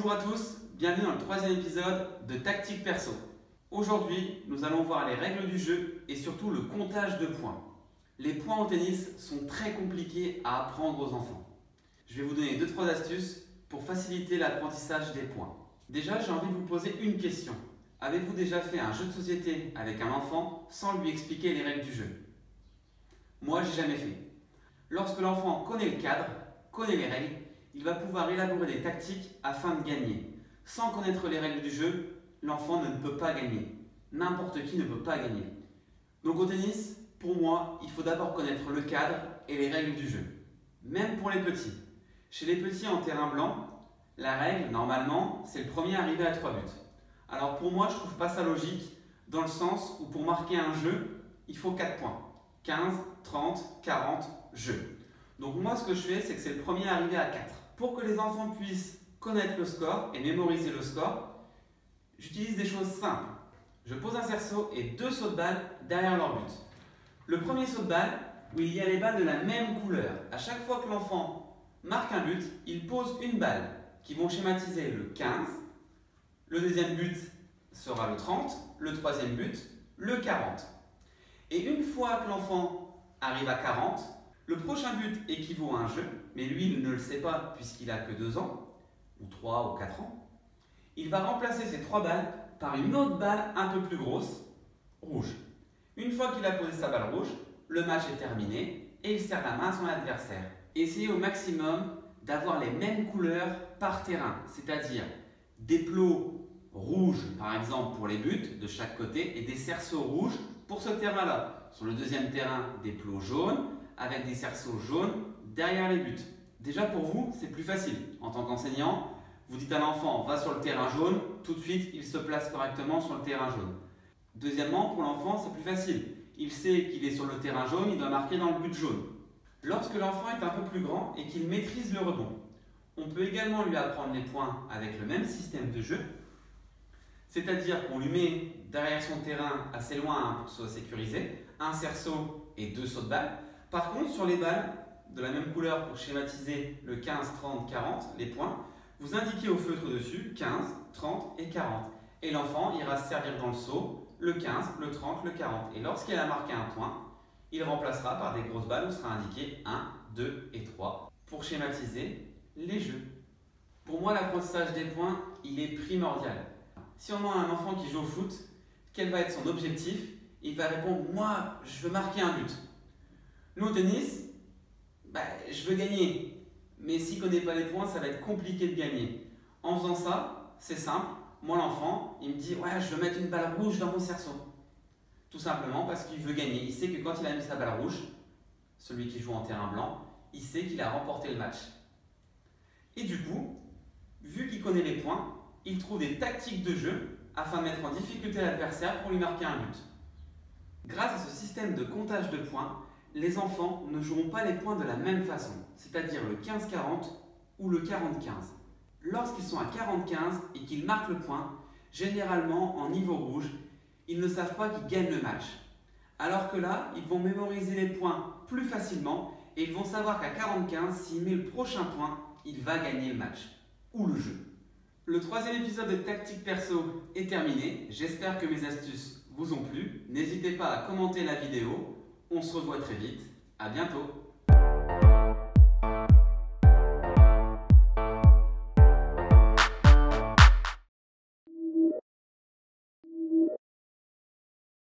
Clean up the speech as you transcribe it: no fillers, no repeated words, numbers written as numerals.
Bonjour à tous, bienvenue dans le troisième épisode de Tactique Perso. Aujourd'hui, nous allons voir les règles du jeu et surtout le comptage de points. Les points au tennis sont très compliqués à apprendre aux enfants. Je vais vous donner 2-3 astuces pour faciliter l'apprentissage des points. Déjà, j'ai envie de vous poser une question. Avez-vous déjà fait un jeu de société avec un enfant sans lui expliquer les règles du jeu? Moi, j'ai jamais fait. Lorsque l'enfant connaît le cadre, connaît les règles, il va pouvoir élaborer des tactiques afin de gagner. Sans connaître les règles du jeu, l'enfant ne peut pas gagner. N'importe qui ne peut pas gagner. Donc au tennis, pour moi, il faut d'abord connaître le cadre et les règles du jeu. Même pour les petits. Chez les petits en terrain blanc, la règle, normalement, c'est le premier arrivé à 3 buts. Alors pour moi, je ne trouve pas ça logique, dans le sens où pour marquer un jeu, il faut 4 points. 15, 30, 40, jeu. Donc moi, ce que je fais, c'est que c'est le premier arrivé à 4. Pour que les enfants puissent connaître le score et mémoriser le score, j'utilise des choses simples. Je pose un cerceau et 2 sauts de balle derrière leur but. Le premier saut de balle, où il y a les balles de la même couleur. À chaque fois que l'enfant marque un but, il pose une balle qui vont schématiser le 15. Le deuxième but sera le 30. Le troisième but, le 40. Et une fois que l'enfant arrive à 40, le prochain but équivaut à un jeu, mais lui il ne le sait pas puisqu'il n'a que 2 ans, ou 3 ou 4 ans. Il va remplacer ces 3 balles par une autre balle un peu plus grosse, rouge. Une fois qu'il a posé sa balle rouge, le match est terminé et il serre la main à son adversaire. Essayez au maximum d'avoir les mêmes couleurs par terrain, c'est-à-dire des plots rouges par exemple pour les buts de chaque côté et des cerceaux rouges pour ce terrain-là. Sur le deuxième terrain, des plots jaunes avec des cerceaux jaunes derrière les buts. Déjà pour vous, c'est plus facile. En tant qu'enseignant, vous dites à l'enfant, va sur le terrain jaune, tout de suite, il se place correctement sur le terrain jaune. Deuxièmement, pour l'enfant, c'est plus facile. Il sait qu'il est sur le terrain jaune, il doit marquer dans le but jaune. Lorsque l'enfant est un peu plus grand et qu'il maîtrise le rebond, on peut également lui apprendre les points avec le même système de jeu, c'est-à-dire qu'on lui met derrière son terrain assez loin pour que ce soit sécurisé, un cerceau et 2 sauts de balle. Par contre, sur les balles de la même couleur pour schématiser le 15, 30, 40, les points, vous indiquez au feutre dessus 15, 30 et 40. Et l'enfant ira se servir dans le seau le 15, le 30, le 40. Et lorsqu'il a marqué un point, il remplacera par des grosses balles où sera indiqué 1, 2 et 3 pour schématiser les jeux. Pour moi, l'apprentissage des points, il est primordial. Si on a un enfant qui joue au foot, quel va être son objectif? Il va répondre « Moi, je veux marquer un but ». Nous, au tennis, je veux gagner. Mais s'il ne connaît pas les points, ça va être compliqué de gagner. En faisant ça, c'est simple. Moi, l'enfant, il me dit « Ouais, je veux mettre une balle rouge dans mon cerceau ». Tout simplement parce qu'il veut gagner. Il sait que quand il a mis sa balle rouge, celui qui joue en terrain blanc, il sait qu'il a remporté le match. Et du coup, vu qu'il connaît les points, il trouve des tactiques de jeu afin de mettre en difficulté l'adversaire pour lui marquer un but. Grâce à ce système de comptage de points, les enfants ne joueront pas les points de la même façon, c'est-à-dire le 15-40 ou le 40-15. Lorsqu'ils sont à 40-15 et qu'ils marquent le point, généralement en niveau rouge, ils ne savent pas qu'ils gagnent le match. Alors que là, ils vont mémoriser les points plus facilement et ils vont savoir qu'à 40-15, s'il met le prochain point, il va gagner le match ou le jeu. Le troisième épisode de Tactique Perso est terminé. J'espère que mes astuces vous ont plu. N'hésitez pas à commenter la vidéo. On se revoit très vite. À bientôt.